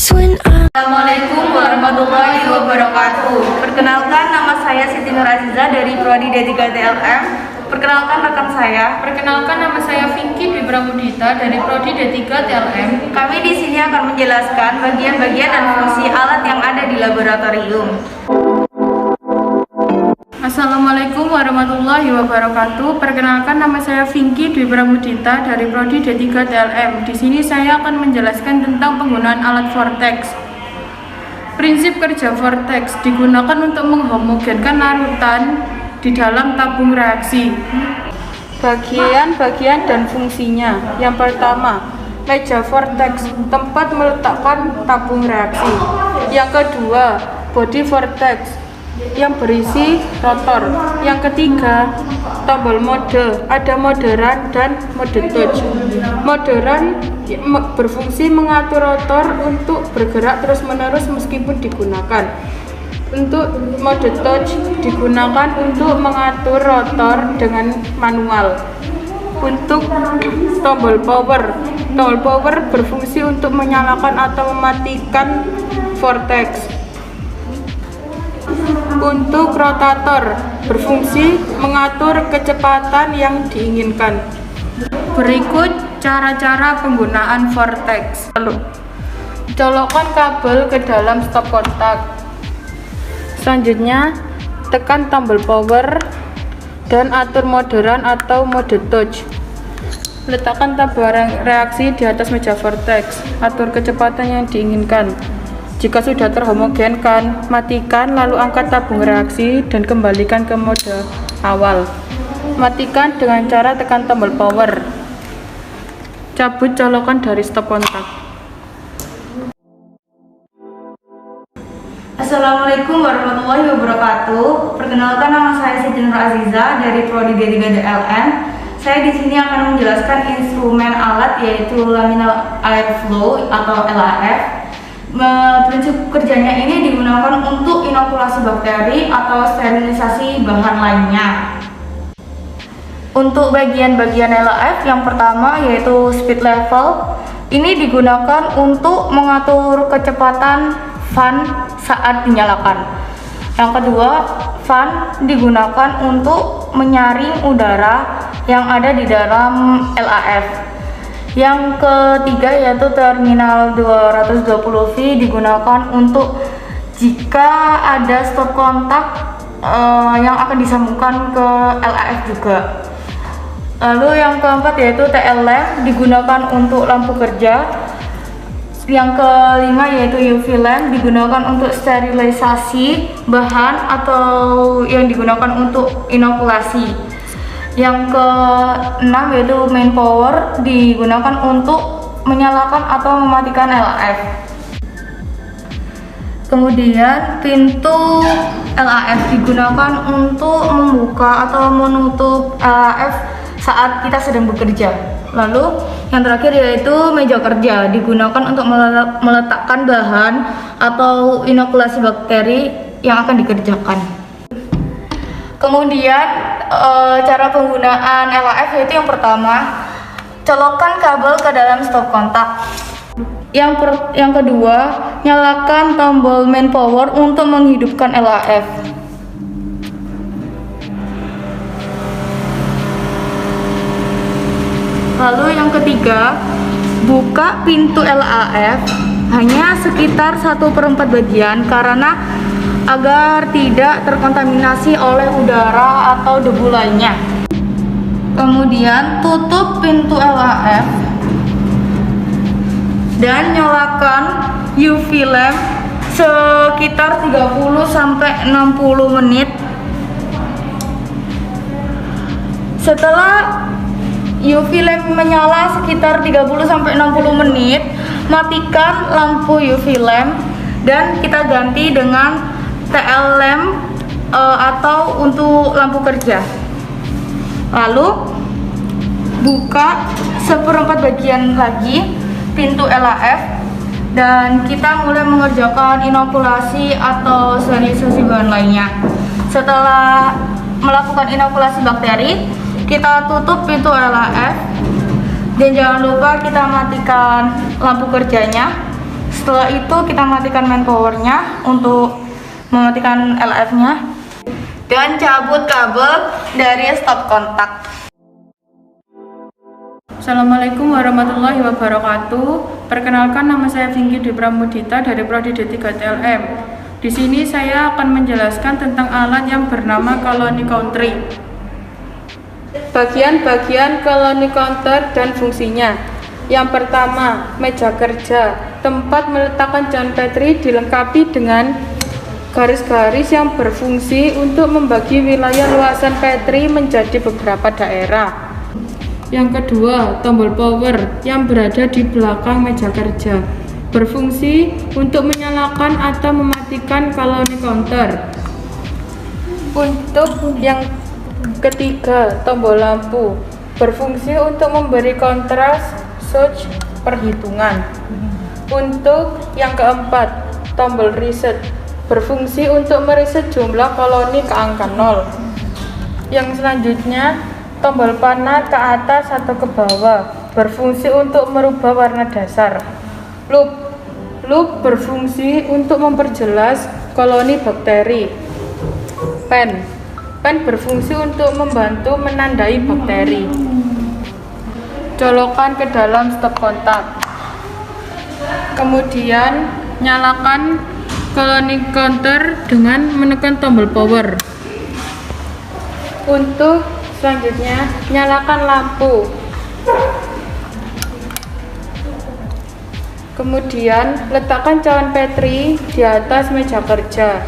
Assalamualaikum warahmatullahi wabarakatuh. Perkenalkan, nama saya Siti Nur Aziza dari Prodi D3 TLM. Perkenalkan rekan saya. Perkenalkan, nama saya Vinky Dwi Pramudita dari Prodi D3 TLM. Kami di sini akan menjelaskan bagian-bagian dan fungsi alat yang ada di laboratorium. Assalamualaikum warahmatullahi wabarakatuh. Perkenalkan, nama saya Vinky Dwi Pramudita dari Prodi D3 TLM. Di sini saya akan menjelaskan tentang penggunaan alat vortex. Prinsip kerja vortex digunakan untuk menghomogenkan larutan di dalam tabung reaksi. Bagian-bagian dan fungsinya. Yang pertama, meja vortex, tempat meletakkan tabung reaksi. Yang kedua, body vortex yang berisi rotor. Yang ketiga, tombol mode, ada mode run dan mode touch. Mode run berfungsi mengatur rotor untuk bergerak terus-menerus meskipun digunakan. Untuk mode touch digunakan untuk mengatur rotor dengan manual. Untuk tombol power berfungsi untuk menyalakan atau mematikan vortex. Untuk rotator berfungsi mengatur kecepatan yang diinginkan. Berikut cara-cara penggunaan vortex. Colokkan kabel ke dalam stop kontak. Selanjutnya, tekan tombol power dan atur mode run atau mode touch. Letakkan tabung reaksi di atas meja vortex. Atur kecepatan yang diinginkan. Jika sudah terhomogenkan, matikan lalu angkat tabung reaksi dan kembalikan ke mode awal. Matikan dengan cara tekan tombol power. Cabut colokan dari stop kontak. Assalamualaikum warahmatullahi wabarakatuh. Perkenalkan, nama saya Siti Nur Aziza dari Prodi D3 TLM. Saya di sini akan menjelaskan instrumen alat yaitu laminar airflow atau LAF. Prinsip kerjanya ini digunakan untuk inokulasi bakteri atau sterilisasi bahan lainnya. Untuk bagian-bagian LAF, yang pertama yaitu speed level. Ini digunakan untuk mengatur kecepatan fan saat dinyalakan. Yang kedua, fan digunakan untuk menyaring udara yang ada di dalam LAF. Yang ketiga yaitu terminal 220V digunakan untuk jika ada stop kontak yang akan disambungkan ke LAF juga. Lalu yang keempat yaitu TL lamp digunakan untuk lampu kerja. Yang kelima yaitu UV lamp digunakan untuk sterilisasi bahan atau yang digunakan untuk inokulasi. Yang keenam yaitu main power digunakan untuk menyalakan atau mematikan LAF. Kemudian pintu LAF digunakan untuk membuka atau menutup LAF saat kita sedang bekerja. Lalu yang terakhir yaitu meja kerja digunakan untuk meletakkan bahan atau inokulasi bakteri yang akan dikerjakan. Kemudian cara penggunaan LAF yaitu yang pertama, colokkan kabel ke dalam stop kontak. Yang kedua, nyalakan tombol main power untuk menghidupkan LAF. Lalu yang ketiga, buka pintu LAF hanya sekitar 1/4 bagian karena agar tidak terkontaminasi oleh udara atau debu lainnya. Kemudian tutup pintu LAF dan nyalakan UV lamp sekitar 30-60 menit. Setelah UV lamp menyala sekitar 30-60 menit, matikan lampu UV lamp dan kita ganti dengan TL lamp atau untuk lampu kerja. Lalu buka 1/4 bagian lagi pintu LAF dan kita mulai mengerjakan inokulasi atau sterilisasi bahan lainnya. Setelah melakukan inokulasi bakteri, kita tutup pintu LAF dan jangan lupa kita matikan lampu kerjanya Setelah itu kita matikan main powernya untuk mematikan LF-nya dan cabut kabel dari stop kontak. Assalamualaikum warahmatullahi wabarakatuh. Perkenalkan, nama saya Vinky Dwi Pramudita dari Prodi D3 TLM. Di sini saya akan menjelaskan tentang alat yang bernama colony counter. Bagian-bagian colony counter dan fungsinya. Yang pertama, meja kerja. Tempat meletakkan John Petri dilengkapi dengan garis-garis yang berfungsi untuk membagi wilayah luasan Petri menjadi beberapa daerah. Yang kedua, tombol power yang berada di belakang meja kerja, berfungsi untuk menyalakan atau mematikan colony counter. Untuk yang ketiga, tombol lampu, berfungsi untuk memberi kontras switch perhitungan. Untuk yang keempat, tombol reset, berfungsi untuk mereset jumlah koloni ke angka 0. Yang selanjutnya, tombol panah ke atas atau ke bawah, berfungsi untuk merubah warna dasar. Loop berfungsi untuk memperjelas koloni bakteri. Pen berfungsi untuk membantu menandai bakteri. Colokan ke dalam stop kontak. Kemudian nyalakan colony counter dengan menekan tombol power. Untuk selanjutnya, nyalakan lampu. Kemudian letakkan cawan Petri di atas meja kerja.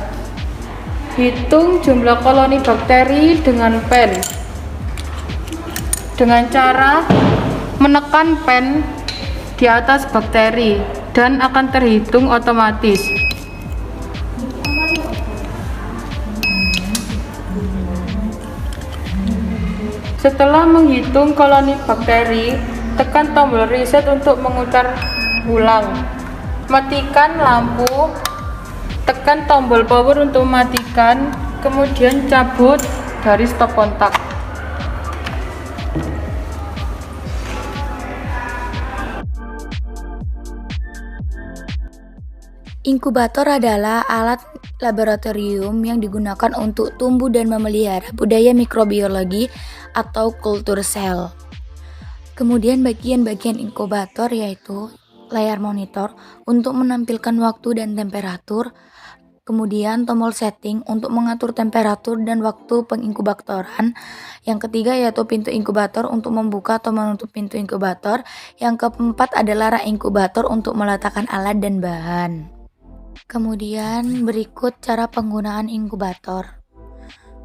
Hitung jumlah koloni bakteri dengan pen dengan cara menekan pen di atas bakteri dan akan terhitung otomatis. Setelah menghitung koloni bakteri, tekan tombol reset untuk memutar ulang. Matikan lampu, tekan tombol power untuk mematikan, kemudian cabut dari stop kontak. Inkubator adalah alat laboratorium yang digunakan untuk tumbuh dan memelihara budaya mikrobiologi atau kultur sel. Kemudian bagian-bagian inkubator yaitu layar monitor untuk menampilkan waktu dan temperatur, kemudian tombol setting untuk mengatur temperatur dan waktu penginkubatoran. Yang ketiga yaitu pintu inkubator untuk membuka atau menutup pintu inkubator. Yang keempat adalah rak inkubator untuk meletakkan alat dan bahan. Kemudian berikut cara penggunaan inkubator.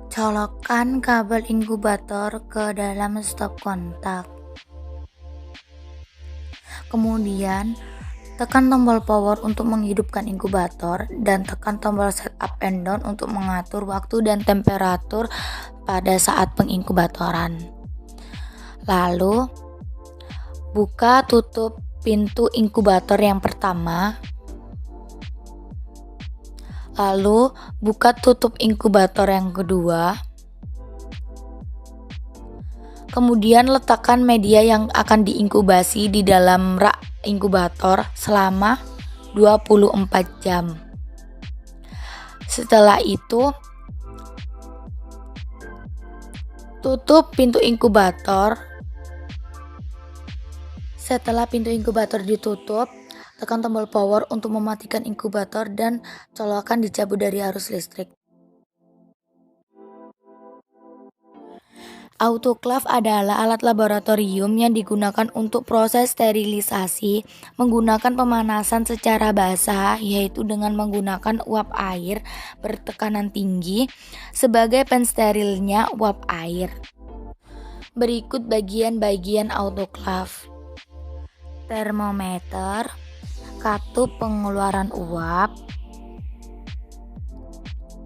Colokkan kabel inkubator ke dalam stop kontak. Kemudian tekan tombol power untuk menghidupkan inkubator dan tekan tombol set up and down untuk mengatur waktu dan temperatur pada saat penginkubatoran. Lalu buka tutup pintu inkubator yang pertama. Lalu buka tutup inkubator yang kedua. Kemudian letakkan media yang akan diinkubasi di dalam rak inkubator selama 24 jam. Setelah itu, tutup pintu inkubator. Setelah pintu inkubator ditutup, tekan tombol power untuk mematikan inkubator dan colokan dicabut dari arus listrik. Autoclave adalah alat laboratorium yang digunakan untuk proses sterilisasi menggunakan pemanasan secara basah, yaitu dengan menggunakan uap air bertekanan tinggi sebagai pensterilnya uap air. Berikut bagian-bagian autoclave. Termometer, katup pengeluaran uap,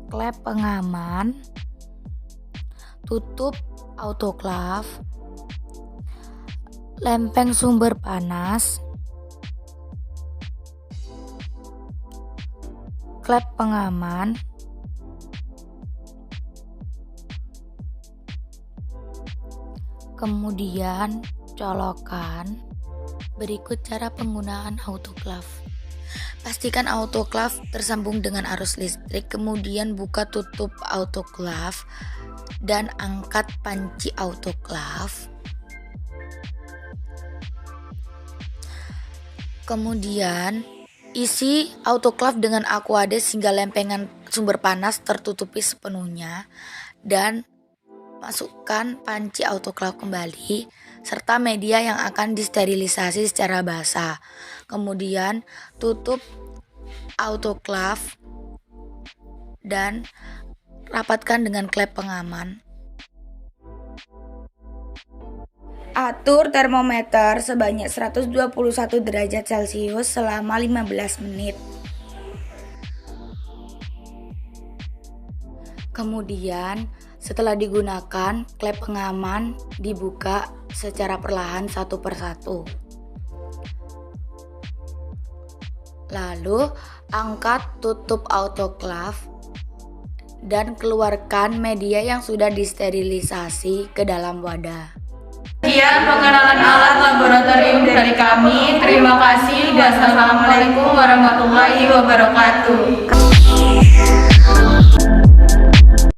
klep pengaman, tutup autoclave, lempeng sumber panas, klep pengaman, kemudian colokan. Berikut cara penggunaan autoclave. Pastikan autoclave tersambung dengan arus listrik, kemudian buka tutup autoclave dan angkat panci autoclave. Kemudian isi autoclave dengan aquades hingga lempengan sumber panas tertutupi sepenuhnya dan masukkan panci autoclave kembali serta media yang akan disterilisasi secara basah. Kemudian tutup autoclave dan rapatkan dengan klep pengaman. Atur termometer sebanyak 121 derajat Celcius selama 15 menit. Kemudian setelah digunakan, klep pengaman dibuka secara perlahan satu persatu. Lalu angkat tutup autoclave dan keluarkan media yang sudah disterilisasi ke dalam wadah. Sekian pengenalan alat laboratorium dari kami. Terima kasih dan assalamualaikum warahmatullahi wabarakatuh.